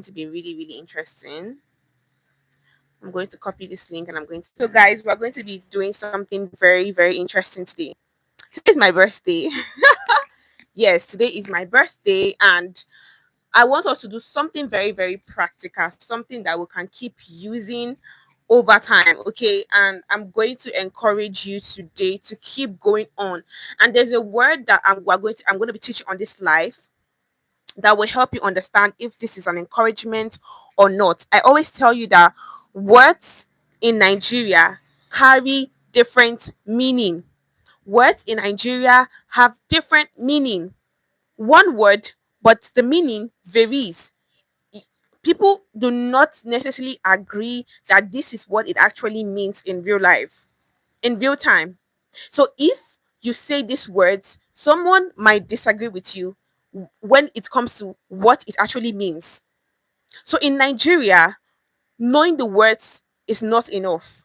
to be really, really interesting. I'm going to copy this link and I'm going to. So, guys, we're going to be doing something very, very interesting today. Today is my birthday. Yes, today is my birthday, and I want us to do something very, very practical, something that we can keep using over time. Okay, and I'm going to encourage you today to keep going on. And there's a word that I'm going to be teaching on this live that will help you understand if this is an encouragement or not. I always tell you that words in Nigeria carry different meaning. Words in Nigeria have different meaning. One word, but the meaning varies. People do not necessarily agree that this is what it actually means in real life, in real time. So if you say these words, someone might disagree with you when it comes to what it actually means. So in Nigeria, knowing the words is not enough.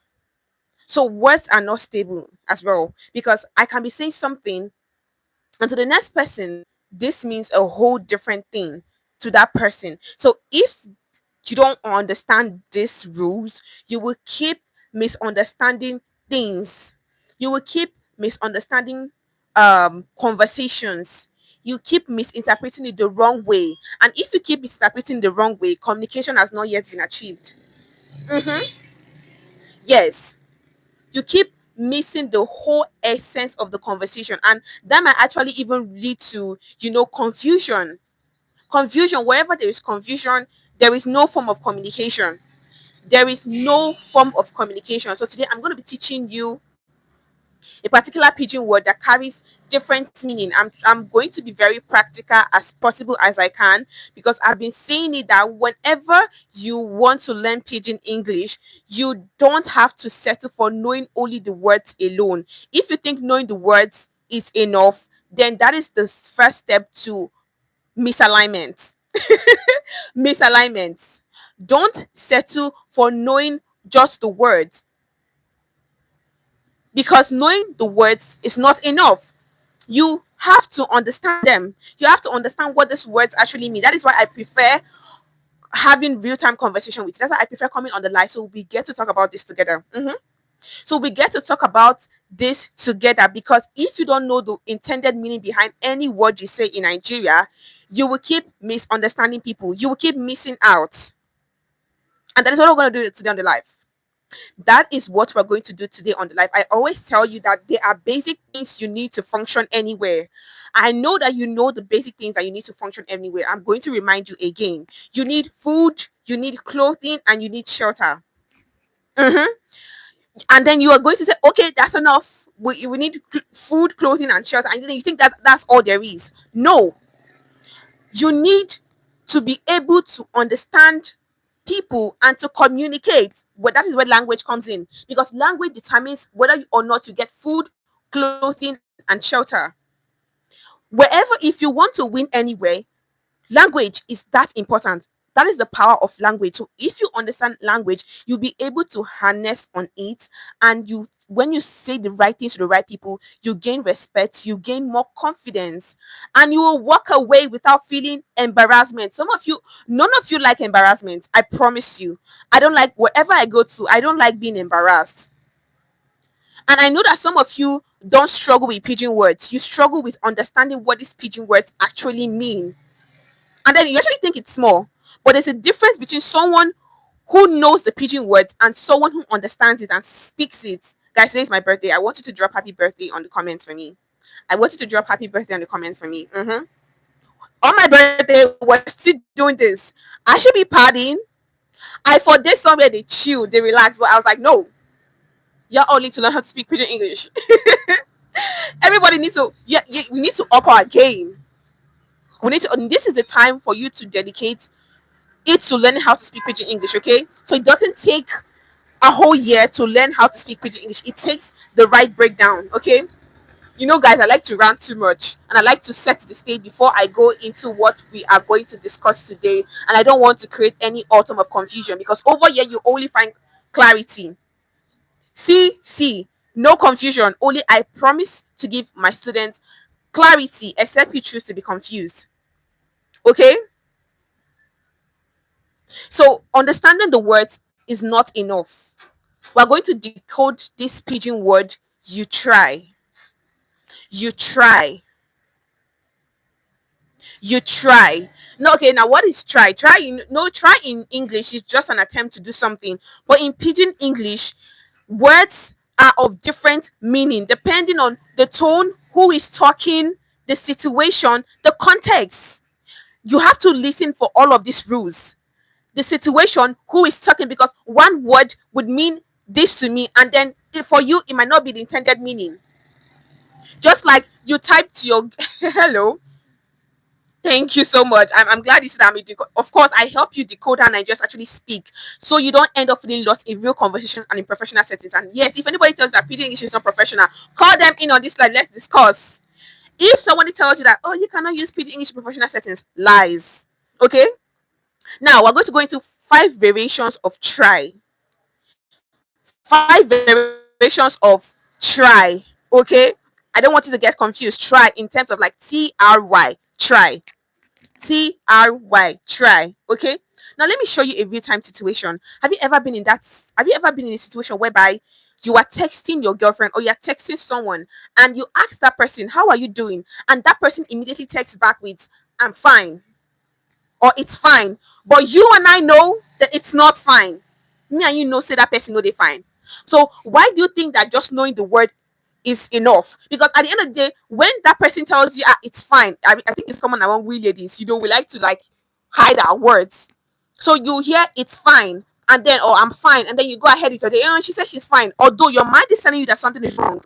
So words are not stable as well, because I can be saying something, and to the next person, this means a whole different thing to that person. So if you don't understand these rules, you will keep misunderstanding things. You will keep misunderstanding conversations. You keep misinterpreting it the wrong way. And if you keep misinterpreting the wrong way, communication has not yet been achieved. Mhm. Yes, you keep missing the whole essence of the conversation, and that might actually even lead to confusion. Wherever there is confusion, there is no form of communication. So today I'm going to be teaching you a particular pidgin word that carries different meaning. I'm going to be very practical as possible as I can, because I've been saying it that whenever you want to learn pidgin English, you don't have to settle for knowing only the words alone. If you think knowing the words is enough, then that is the first step to misalignment. Misalignment. Don't settle for knowing just the words, because knowing the words is not enough. You have to understand them. You have to understand what these words actually mean. That is why I prefer having real-time conversation with you. That's why I prefer coming on the live, so we get to talk about this together. So we get to talk about this together, because if you don't know the intended meaning behind any word you say in Nigeria, you will keep misunderstanding people. You will keep missing out. And that is what we're going to do today on the live. That is what we're going to do today on the live. I always tell you that there are basic things you need to function anywhere. I know that you know the basic things that you need to function anywhere. I'm going to remind you again. You need food, you need clothing, and you need shelter. Mhm. And then you are going to say, okay, that's enough. We need food, clothing, and shelter. And then you think that that's all there is. No, you need to be able to understand people and to communicate. Well, that is where language comes in, because language determines whether or not you get food, clothing, and shelter. Wherever, if you want to win anywhere, language is that important. That is the power of language. So if you understand language, you'll be able to harness on it, and you when you say the right things to the right people, you gain respect, you gain more confidence, and you will walk away without feeling embarrassment. Some of you, none of you like embarrassment. I promise you. I don't like, wherever I go to, I don't like being embarrassed. And I know that some of you don't struggle with pidgin words. You struggle with understanding what these pidgin words actually mean. And then you actually think it's small, but there's a difference between someone who knows the pidgin words and someone who understands it and speaks it. Guys, today's my birthday. I want you to drop happy birthday on the comments for me. I want you to drop happy birthday on the comments for me. On my birthday, we're still doing this. I should be partying. I thought this somewhere they chill, they relax, but I was like, no, y'all all need to learn how to speak pidgin English. Everybody needs to, yeah, we need to up our game. We need to. This is the time for you to dedicate it to learning how to speak pidgin English. Okay, so it doesn't take a whole year to learn how to speak pidgin English. It takes the right breakdown. Okay, guys, I like to rant too much, and I like to set the stage before I go into what we are going to discuss today. And I don't want to create any autumn of confusion, because over here you only find clarity. See, no confusion. Only I promise to give my students clarity, except you choose to be confused. Okay. So understanding the words is not enough. We're going to decode this pidgin word. You try. You try. You try. No, okay, now what is try? Try in no try in English is just an attempt to do something. But in pidgin English, words are of different meaning depending on the tone, who is talking, the situation, the context. You have to listen for all of these rules. The situation, who is talking, because one word would mean this to me, and then for you it might not be the intended meaning. Just like you typed your hello. Thank you so much. I'm glad you said I'm a of course, I help you decode how Nigerians actually speak, so you don't end up feeling lost in real conversation and in professional settings. And yes, if anybody tells that PD English is not professional, call them in on this slide. Let's discuss. If somebody tells you that, oh, you cannot use PD English in professional settings, lies. Okay. Now we're going to go into 5 variations of try. 5 variations of try. Okay. I don't want you to get confused. Try in terms of like TRY. Try. TRY, try. Okay. Now let me show you a real time situation. Have you ever been in that? Have you ever been in a situation whereby you are texting your girlfriend or you're texting someone and you ask that person, how are you doing? And that person immediately texts back with, I'm fine, or it's fine. But you and I know that it's not fine. Me and you know, say that person know they fine. So why do you think that just knowing the word is enough? Because at the end of the day, when that person tells you, it's fine, I think it's common among we ladies, we like to like hide our words. So you hear it's fine, and then, oh, I'm fine, and then you go ahead with your day, oh, she said she's fine, although your mind is telling you that something is wrong.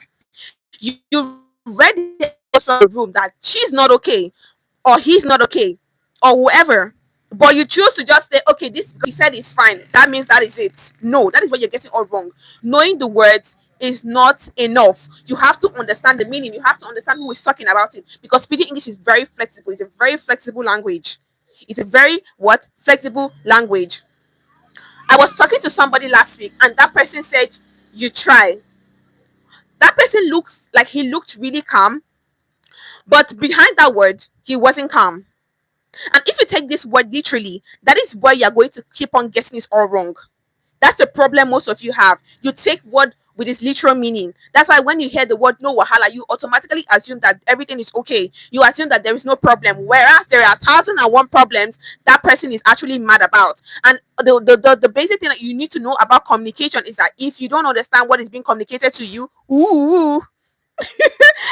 You read the room that she's not okay, or he's not okay, or whoever, but you choose to just say, okay, this he said is fine, that means that is it. No, that is what you're getting all wrong. Knowing the words is not enough. You have to understand the meaning. You have to understand who is talking about it, because speaking English is very flexible. It's a very flexible language. It's a very what flexible language. I was talking to somebody last week, and that person said, you try. That person looks like he looked really calm, but behind that word he wasn't calm. And if you take this word literally, that is where you're going to keep on getting it all wrong. That's the problem most of you have. You take word with its literal meaning. That's why when you hear the word no wahala, you automatically assume that everything is okay. You assume that there is no problem, whereas there are 1,001 problems that person is actually mad about. And the basic thing that you need to know about communication is that if you don't understand what is being communicated to you, ooh,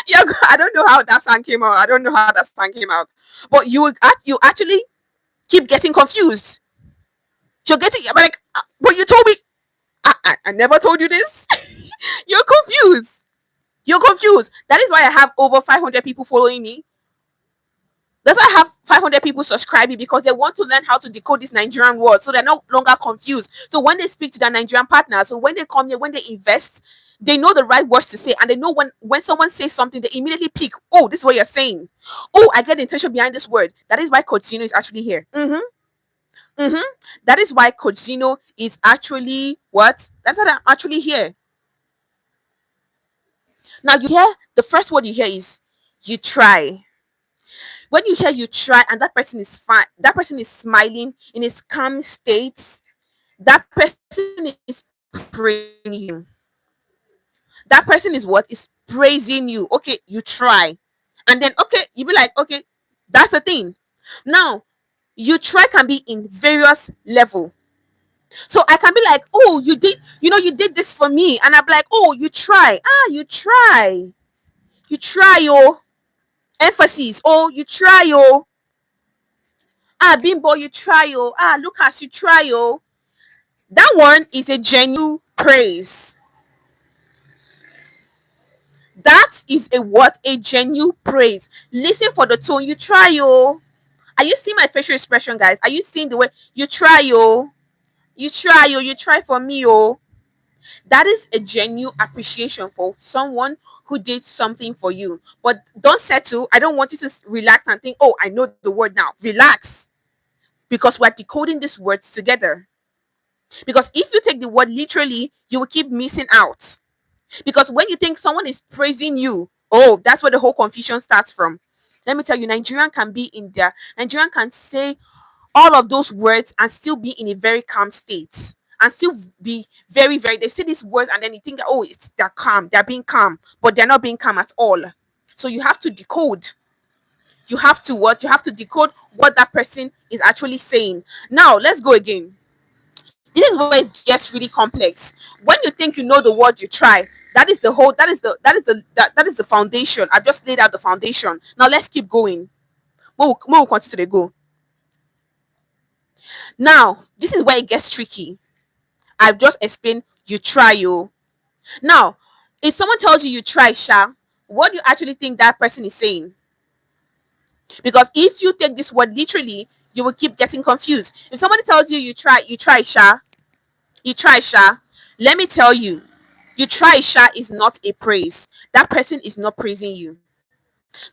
yeah, I don't know how that song came out. I don't know how that song came out, but you actually keep getting confused. You're getting like, but you told me. I never told you this. You're confused. You're confused. That is why I have over 500 people following me. That's why I have 500 people subscribing, because they want to learn how to decode this Nigerian word, so they're no longer confused. So when they speak to their Nigerian partners, so when they come here, when they invest, they know the right words to say, and they know when someone says something, they immediately pick. Oh, this is what you're saying. Oh, I get the intention behind this word. That is why Coach Zeno is actually here. That is why Coach Zeno is actually what? That's why I'm actually here. Now you hear the first word you hear is you try. When you hear you try and that person is fine, that person is smiling in his calm state, that person is praising you. That person is what? Is praising you. Okay, you try. And then okay, you be like, okay, that's the thing. Now, you try can be in various level. So I can be like, oh, you did this for me. And I'll be like, oh, you try. Ah, you try. You try, oh. Emphasis. Oh, you try, oh. Ah, Bimbo, you try, oh. Ah, Lucas, you try, oh. That one is a genuine praise. That is a what? A genuine praise. Listen for the tone. You try, oh. Are you seeing my facial expression, guys? Are you seeing the way you try, oh? You try, oh. You try for me, oh. That is a genuine appreciation for someone who did something for you. But don't settle. I don't want you to relax and think, oh, I know the word now. Relax. Because we're decoding these words together. Because if you take the word literally, you will keep missing out. Because when you think someone is praising you, oh, that's where the whole confusion starts from. Let me tell you, Nigerian can be in there. Nigerian can say all of those words and still be in a very calm state and still be very, very, they say these words and then you think, oh, they're calm, they're being calm, but they're not being calm at all. So you have to decode. You have to what? You have to decode what that person is actually saying. Now let's go again. This is where it gets really complex. When you think you know the word, you try. That is the whole. That is the foundation. I've just laid out the foundation. Now let's keep going. We'll continue to go. Now this is where it gets tricky. I've just explained. You try, you. Now, if someone tells you you try, Sha, what do you actually think that person is saying? Because if you take this word literally, you will keep getting confused. If somebody tells you you try, Sha, you try, Sha, let me tell you, you try, Sha is not a praise. That person is not praising you.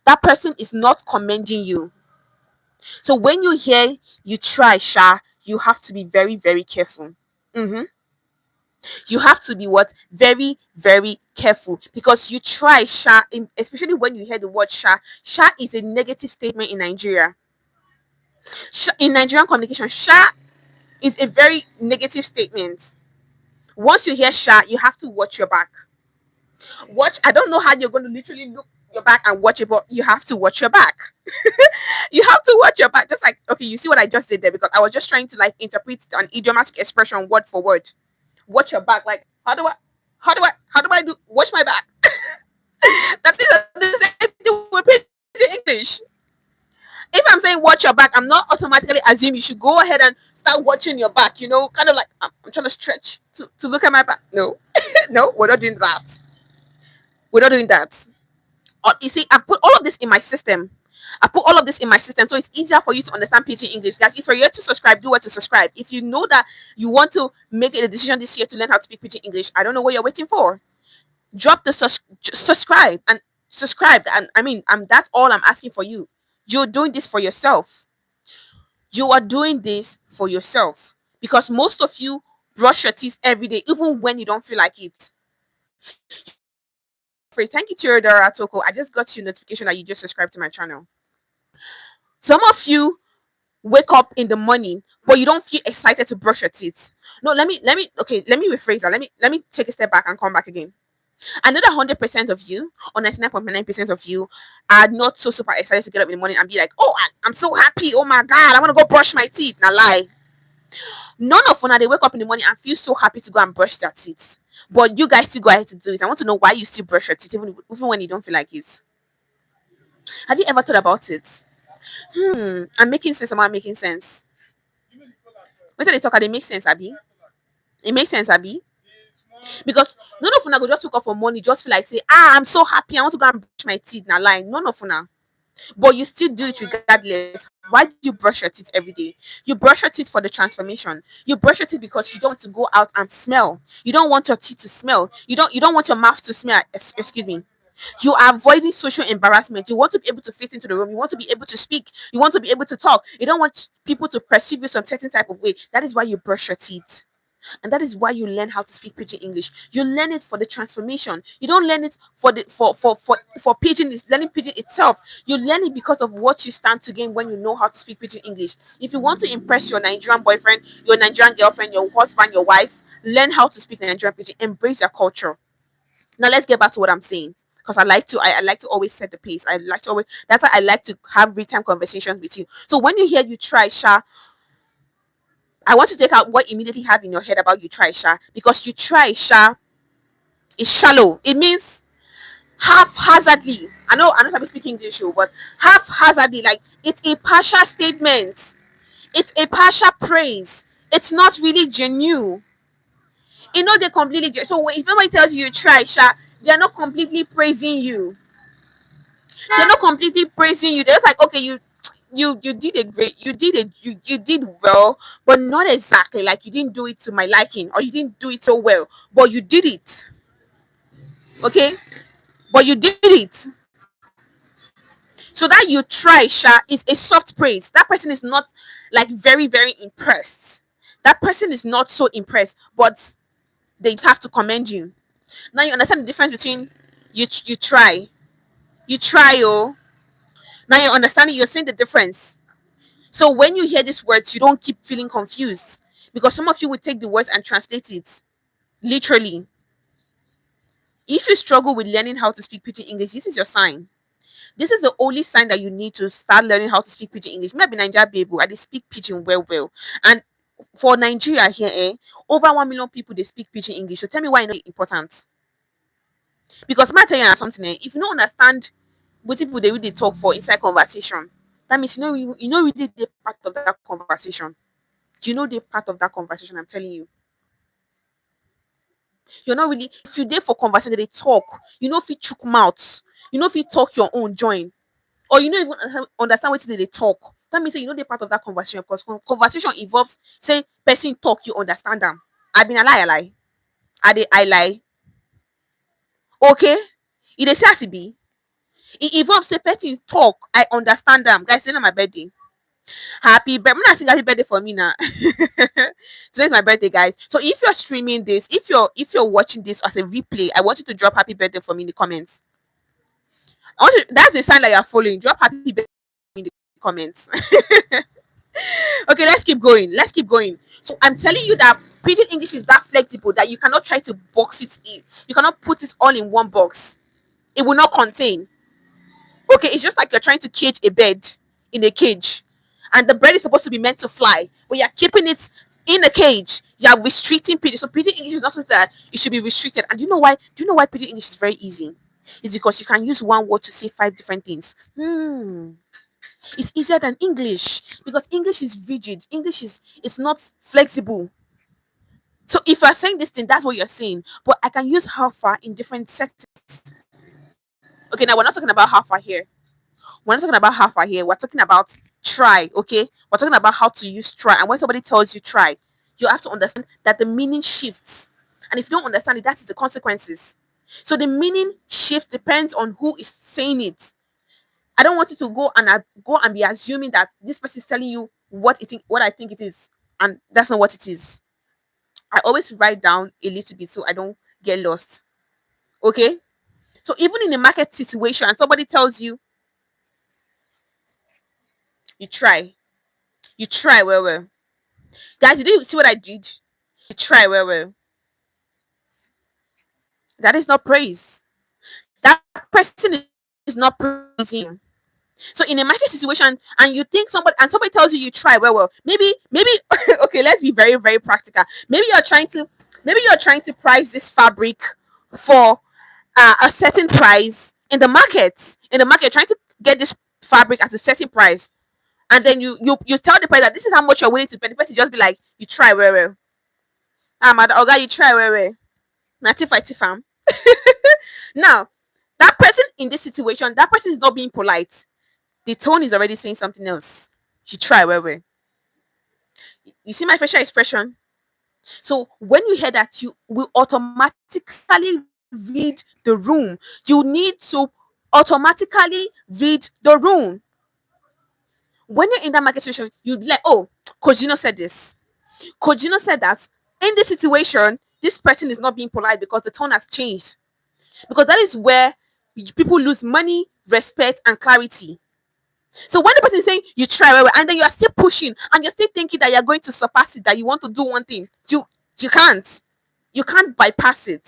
That person is not commending you. So when you hear you try, Sha, you have to be very, very careful. Mm-hmm. You have to be what? Very, very careful because you try, Sha, especially when you hear the word Sha. Sha is a negative statement in Nigeria. In Nigerian communication, Sha is a very negative statement. Once you hear Sha, you have to watch your back. I don't know how you're going to literally look your back and watch it, but you have to watch your back. You have to watch your back. Just like, okay, you see what I just did there because I was just trying to like interpret an idiomatic expression word for word. Watch your back. Like, how do I do? Watch my back. That is the same thing with Pidgin English. If I'm saying watch your back, I'm not automatically assuming you should go ahead and start watching your back, kind of like I'm trying to stretch to look at my back. No, no, we're not doing that. We're not doing that. You see, I've put all of this in my system. I put all of this in my system, so it's easier for you to understand Pidgin English. Guys, if you're yet to subscribe, do what to subscribe. If you know that you want to make a decision this year to learn how to speak Pidgin English, I don't know what you're waiting for. Drop the subscribe and subscribe. And I mean, that's all I'm asking for you. You're doing this for yourself. You are doing this for yourself because most of you brush your teeth every day, even when you don't feel like it. Thank you, Theodora Toko. I just got your notification that you just subscribed to my channel. Some of you wake up in the morning, but you don't feel excited to brush your teeth. No, let me rephrase that. Let me take a step back and come back again. Another 100% of you, or 99.9% of you, are not so super excited to get up in the morning and be like, oh, I'm so happy. Oh my God, I want to go brush my teeth. Now lie. None of them, they wake up in the morning and feel so happy to go and brush their teeth. But you guys still go ahead to do it. I want to know why you still brush your teeth, even when you don't feel like it. Have you ever thought about it? I'm making sense. Am I making sense? When they talk, they make sense, Abby. It makes sense, Abby. Because none of them go just wake up for money, just feel like say, I'm so happy, I want to go and brush my teeth. Now lie, none of them. But you still do it regardless. Why do you brush your teeth every day? You brush your teeth for the transformation. You brush your teeth because you don't want to go out and smell. You don't want your teeth to smell. You don't want your mouth to smell. Excuse me. You are avoiding social embarrassment. You want to be able to fit into the room. You want to be able to speak. You want to be able to talk. You don't want people to perceive you some certain type of way. That is why you brush your teeth. And that is why you learn how to speak Pidgin English. You learn it for the transformation. You don't learn it for Pidgin. It's learning Pidgin itself. You learn it because of what you stand to gain when you know how to speak Pidgin English. If you want to impress your Nigerian boyfriend, your Nigerian girlfriend, your husband, your wife, learn how to speak Nigerian Pidgin. Embrace their culture. Now let's get back to what I'm saying. Because I like to always set the pace. That's why I like to have real-time conversations with you. So when you hear you try, Sha, I want to take out what immediately have in your head about you try, Sha, because you try, Sha, is shallow. It means haphazardly. I know I'm speaking English, but haphazardly, like it's a partial statement. It's a partial praise. It's not really genuine. They completely. So if somebody tells you you try, Sha, they're not completely praising you. They're not completely praising you. They're just like, okay, you did a great, you did well, but not exactly like you didn't do it to my liking, or you didn't do it so well, but you did it. Okay, but you did it. So that you try, Sha, is a soft praise. That person is not like very, very impressed. That person is not so impressed, but they have to commend you. Now you understand the difference between you try, oh. Now you understand it. You're seeing the difference. So when you hear these words, you don't keep feeling confused, because some of you will take the words and translate it literally. If you struggle with learning how to speak pidgin English, this is your sign. This is the only sign that you need to start learning how to speak pidgin English. Maybe Nigeria baby, I dey speak pidgin well. And for Nigeria here, over 1 million people they speak pidgin English. So tell me why it's not important. Because my tell you something, if you don't understand what people they really talk for inside conversation, that means you know really the part of that conversation. Do you know the part of that conversation? I'm telling you. You're not really, if you there for conversation, they talk, you know, if you chook mouth, you know, if you talk your own join, or you don't even understand what they talk. That means you know they're part of that conversation, because conversation involves say person talk, you understand them. I been a lie. I lie. Okay? It is as it be. It involves say person talk, I understand them. Guys, it's not my birthday. Happy birthday. I'm not saying happy birthday for me now. Today's my birthday, guys. So if you're streaming this, if you're watching this as a replay, I want you to drop happy birthday for me in the comments. That's the sign that you're following. Drop happy birthday in the comments. Okay, let's keep going. So I'm telling you that pidgin English is that flexible that you cannot try to box it in. You cannot put it all in one box. It will not contain. Okay, it's just like you're trying to cage a bird in a cage, and the bird is supposed to be meant to fly, but you're keeping it in a cage. You're restricting pidgin. So pidgin English is not something that it should be restricted. And do you know why? Do you know why pidgin English is very easy? It's because you can use one word to say 5 different things. It's easier than English, because English is rigid. English is it's not flexible. So if you're saying this thing, that's what you're saying. But I can use how far in different settings. Okay, now we're not talking about how far here. We're not talking about how far here. We're talking about try. Okay, we're talking about how to use try. And when somebody tells you try, you have to understand that the meaning shifts. And if you don't understand it, that is the consequences. So the meaning shift depends on who is saying it. I don't want you to go and be assuming that this person is telling you what I think it is, and that's not what it is. I always write down a little bit so I don't get lost. Okay? So even in a market situation, and somebody tells you, you try. You try well. Guys, did you see what I did? You try well. That is not praise. That person is not praising. So in a market situation, and you think somebody tells you try well, maybe okay, let's be very very practical. Maybe you're trying to price this fabric for a certain price in the market. You're trying to get this fabric at a certain price, and then you tell the price that this is how much you're willing to pay. The person just be like, you try well. Mother, you try well. Na tifam. Now, that person in this situation, that person is not being polite. The tone is already saying something else. You try well. You see my facial expression? So when you hear that, you will automatically read the room. You need to automatically read the room. When you're in that market situation, you'll be like, oh, Kojino said this. Kojino said that in this situation, this person is not being polite because the tone has changed. Because that is where people lose money, respect, and clarity. So when the person is saying you try well, and then you are still pushing and you're still thinking that you're going to surpass it, that you want to do one thing, you can't. You can't bypass it.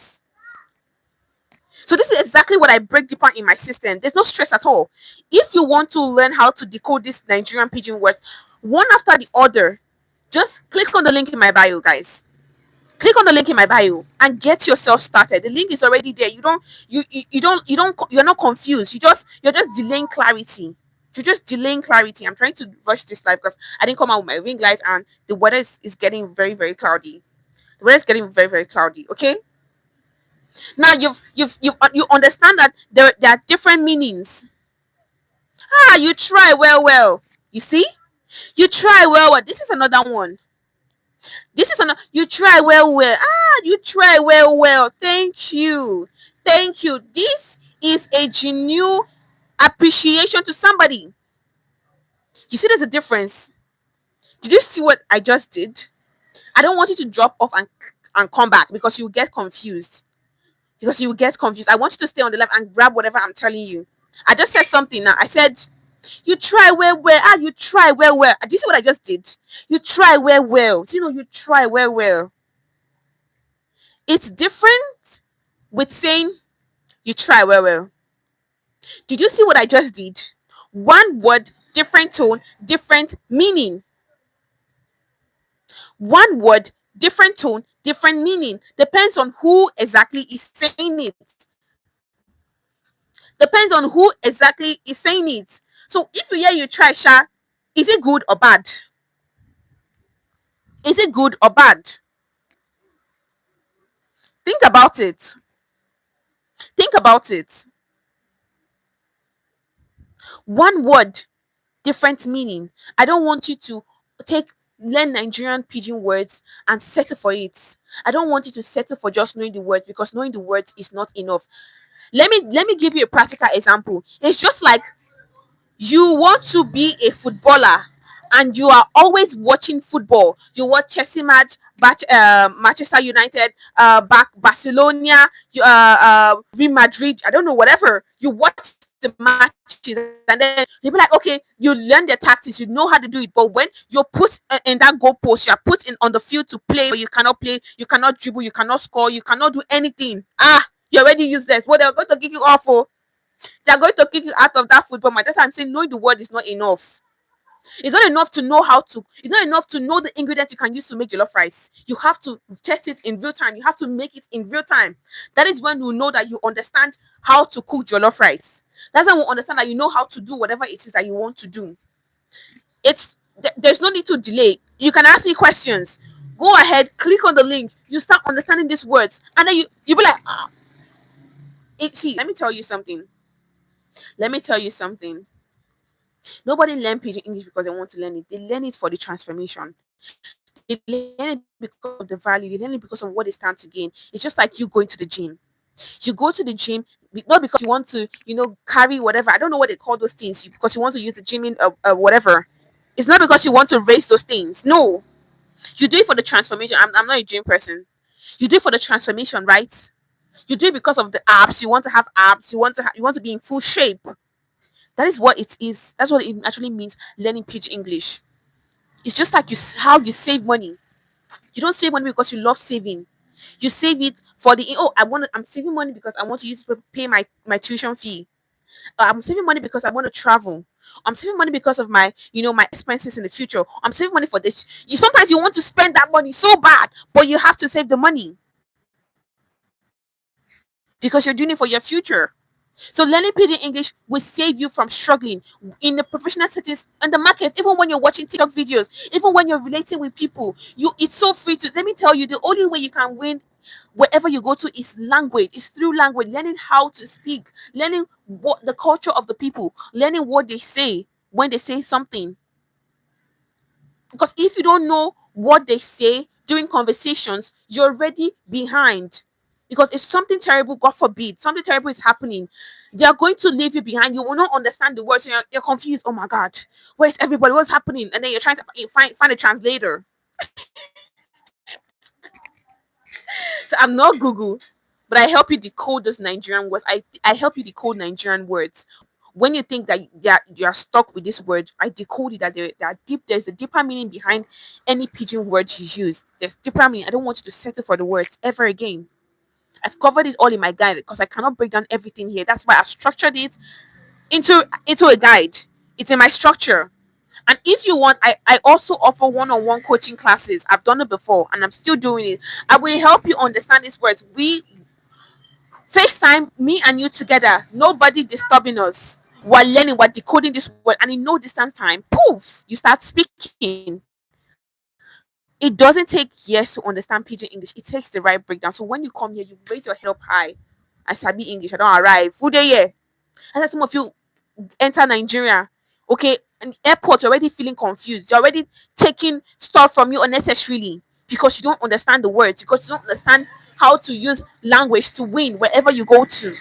So this is exactly what I break deeper in my system. There's no stress at all. If you want to learn how to decode this Nigerian pidgin words one after the other, just click on the link in my bio, guys. Click on the link in my bio and get yourself started. The link is already there. You're not confused. You're just delaying clarity. You're just delaying clarity. I'm trying to rush this live because I didn't come out with my ring light and the weather is getting very, very cloudy. The weather is getting very, very cloudy. Okay. Now you understand that there are different meanings. You try well. You see? You try well. This is another one. You try well. You try well. Thank you. This is a genuine appreciation to somebody. You see, there's a difference. Did you see what I just did? I don't want you to drop off and come back because you get confused. I want you to stay on the live and grab whatever I'm telling you. I just said something now. I said You try well, well. You try well, well. Do you see what I just did? You try well, well. So, you try well, well. It's different with saying you try well, well. Did you see what I just did? One word, different tone, different meaning. One word, different tone, different meaning. Depends on who exactly is saying it. Depends on who exactly is saying it. So if you hear you try, Sha, is it good or bad? Is it good or bad? Think about it. Think about it. One word, different meaning. I don't want you to learn Nigerian pidgin words and settle for it. I don't want you to settle for just knowing the words, because knowing the words is not enough. Let me give you a practical example. It's just like you want to be a footballer and you are always watching football. You watch Chelsea match, Manchester United, Barcelona, Real Madrid. I don't know, whatever. You watch the matches, and then you'll be like, okay, you learn the tactics, you know how to do it. But when you're put in that goalpost, you are put in on the field to play, you cannot dribble, you cannot score, you cannot do anything. You're already useless. What they're going to give you off for? They're going to kick you out of that football match. That's why I'm saying knowing the word is not enough. It's not enough to know how to. It's not enough to know the ingredients you can use to make jollof rice. You have to test it in real time. You have to make it in real time. That is when you know that you understand how to cook jollof rice. That's when you understand that you know how to do whatever it is that you want to do. There's no need to delay. You can ask me questions. Go ahead, click on the link. You start understanding these words, and then you be like, see. Let me tell you something. Let me tell you something. Nobody learn pidgin English because they want to learn it. They learn it for the transformation. They learn it because of the value. They learn it because of what they stand to gain. It's just like you going to the gym. You go to the gym not because you want to, carry whatever. I don't know what they call those things. Because you want to use the gym in whatever. It's not because you want to raise those things. No, you do it for the transformation. I'm not a gym person. You do it for the transformation, right? You do it because of the abs. You want to have abs. You want to be in full shape. That is what it is. That's what it actually means, learning pidgin English. It's just like how you save money. You don't save money because you love saving. You save it for I'm saving money because I want to use it to pay my tuition fee. I'm saving money because I want to travel. I'm saving money because of my expenses in the future. I'm saving money for this. Sometimes you want to spend that money so bad, but you have to save the money because you're doing it for your future. So learning pidgin English will save you from struggling in the professional settings and the market, even when you're watching TikTok videos, even when you're relating with people. It's so free to. Let me tell you, the only way you can win wherever you go to is language. It's through language, learning how to speak, learning what the culture of the people, learning what they say when they say something. Because if you don't know what they say during conversations, you're already behind. Because if something terrible, God forbid, something terrible is happening, they are going to leave you behind. You will not understand the words. You're confused. Oh my God, where's everybody? What's happening? And then you're trying to find a translator. So I'm not Google, but I help you decode those Nigerian words. I help you decode Nigerian words. When you think that you are stuck with this word, I decode it that they are deep. There's a deeper meaning behind any pidgin word you use. There's deeper meaning. I don't want you to settle for the words ever again. I've covered it all in my guide because I cannot break down everything here. That's why I've structured it into a guide. It's in my structure. And if you want, I also offer one-on-one coaching classes. I've done it before and I'm still doing it. I will help you understand these words. We FaceTime me and you together, nobody disturbing us. We're learning, we're decoding this word, and in no distance time, poof, you start speaking. It doesn't take years to understand pidgin English. It takes the right breakdown. So when you come here, you raise your head up high. I sabi English. I don't arrive. Who they here? I said some of you enter Nigeria. Okay, an airport, you're already feeling confused. You're already taking stuff from you unnecessarily because you don't understand the words, because you don't understand how to use language to win wherever you go to.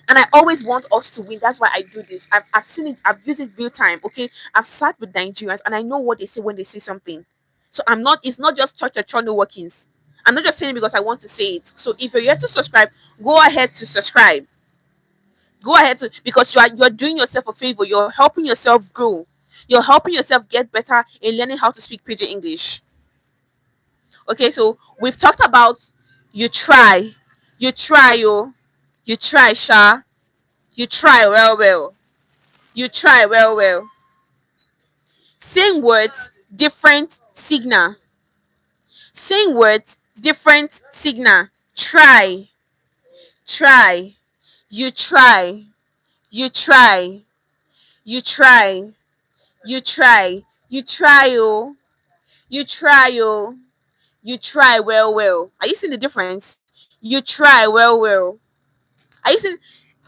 And I always want us to win. That's why I do this. I've seen it, I've used it real time. Okay, I've sat with Nigerians and I know what they say when they say something. So it's not just church no workings. I'm not just saying it because I want to say it. So if you're yet to subscribe, go ahead to subscribe. Go ahead to, because you're doing yourself a favor. You're helping yourself grow. You're helping yourself get better in learning how to speak pidgin English. Okay, so we've talked about you try, oh, you try, Sha, you try well, you try well. Same words, different signal. Same words, different signal. Try, try, you try, you try, you try, you try, you try, oh, you try, oh, you try well. Are you seeing the difference? You try well. Are you seeing?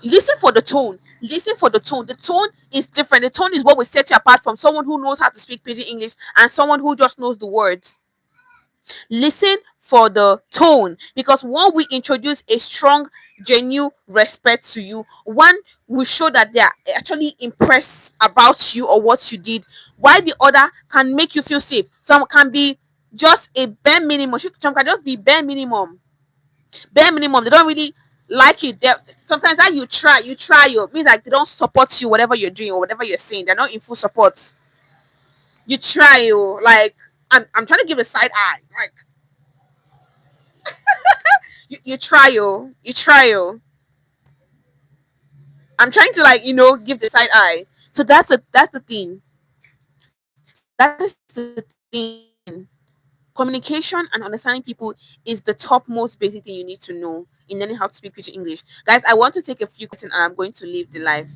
Listen for the tone. Listen for the tone. The tone is different. The tone is what will set you apart from someone who knows how to speak pidgin English and someone who just knows the words. Listen for the tone, because one will introduce a strong, genuine respect to you. One will show that they are actually impressed about you or what you did, while the other can make you feel safe. Some can be just a bare minimum. Some can just be bare minimum. Bare minimum. They don't really like you. Sometimes that you means like they don't support you, whatever you're doing or whatever you're saying. They're not in full support. You try you like I'm trying to give a side eye. Like you try you. I'm trying to like give the side eye. So that's the thing. That is the thing. Communication and understanding people is the topmost basic thing you need to know in learning how to speak pidgin English. Guys, I want to take a few questions and I'm going to leave the live.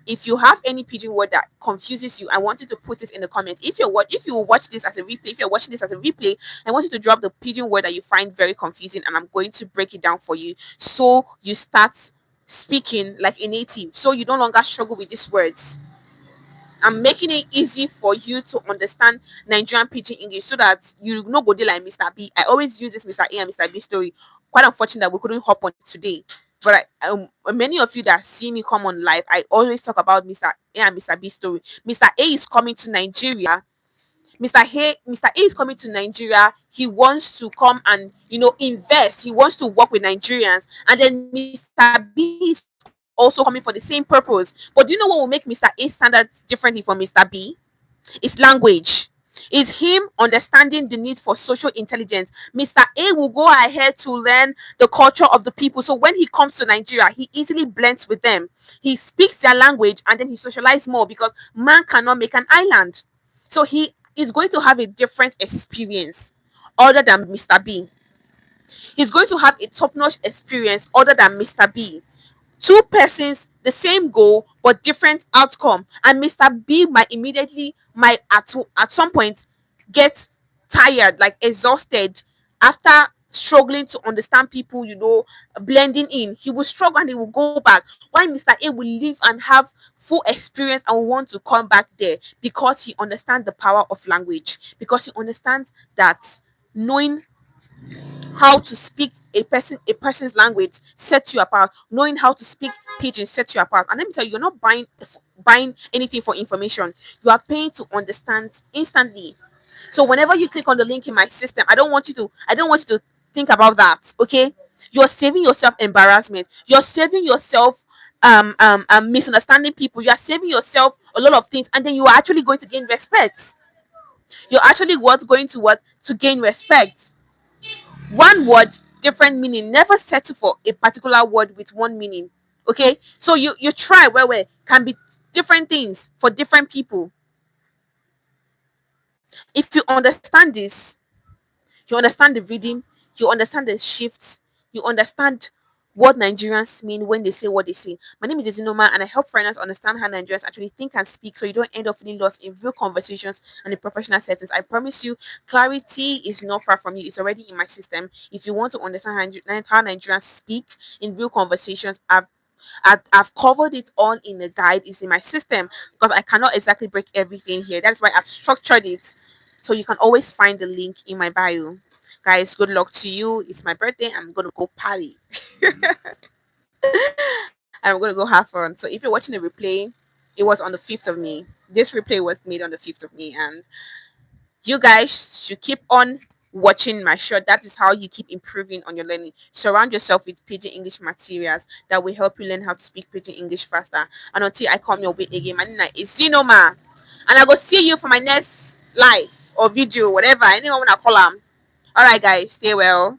If you have any pidgin word that confuses you, I want you to put it in the comments. If you watch this as a replay, if you're watching this as a replay, I want you to drop the pidgin word that you find very confusing, and I'm going to break it down for you so you start speaking like a native, so you no longer struggle with these words. I'm making it easy for you to understand Nigerian pidgin English so that you no go dey like Mr. B. I always use this Mr. A and Mr. B story. Quite unfortunate that we couldn't hop on it today. But many of you that see me come on live, I always talk about Mr. A and Mr. B story. Mr. A is coming to Nigeria. Mr. A is coming to Nigeria. He wants to come and invest. He wants to work with Nigerians. And then Mr. B is also coming for the same purpose. But do you know what will make Mr. A stand out differently from Mr. B? It's language. Is him understanding the need for social intelligence. Mr. A will go ahead to learn the culture of the people. So when he comes to Nigeria, he easily blends with them. He speaks their language and then he socializes more, because man cannot make an island. So he is going to have a different experience other than Mr. B. He's going to have a top-notch experience other than Mr. B. Two persons, the same goal but different outcome, and Mr. B might at some point get tired, like exhausted, after struggling to understand people, blending in. He will struggle and he will go back, while Mr. A will leave and have full experience and want to come back there, because he understands the power of language, because he understands that knowing how to speak a person's language sets you apart. Knowing how to speak pidgin sets you apart. And let me tell you, you're not buying anything for information. You are paying to understand instantly. So whenever you click on the link in my system, I don't want you to think about that. Okay, you're saving yourself embarrassment. You're saving yourself misunderstanding people. You are saving yourself a lot of things, and then you are actually going to gain respect. You're actually going to gain respect. One word, different meaning. Never settle for a particular word with one meaning. Okay, so you try where can be different things for different people. If you understand this, you understand the rhythm, you understand the shifts, you understand what Nigerians mean when they say what they say. My name is Ezinoma, and I help foreigners understand how Nigerians actually think and speak, so you don't end up feeling lost in real conversations and in professional settings. I promise you, clarity is not far from you. It's already in my system. If you want to understand how Nigerians speak in real conversations, I've covered it all in a guide. It's in my system, because I cannot exactly break everything here. That's why I've structured it, so you can always find the link in my bio. Guys, good luck to you. It's my birthday. I'm gonna go party. I'm gonna go have fun. So if you're watching the replay, it was on the 5th of May. This replay was made on the 5th of May, and you guys should keep on watching my show. That is how you keep improving on your learning. Surround yourself with Pidgin English materials that will help you learn how to speak Pidgin English faster. And until I come your way again, my name is Ezinoma, and I will see you for my next live or video, whatever anyone wanna call them. All right, guys, stay well.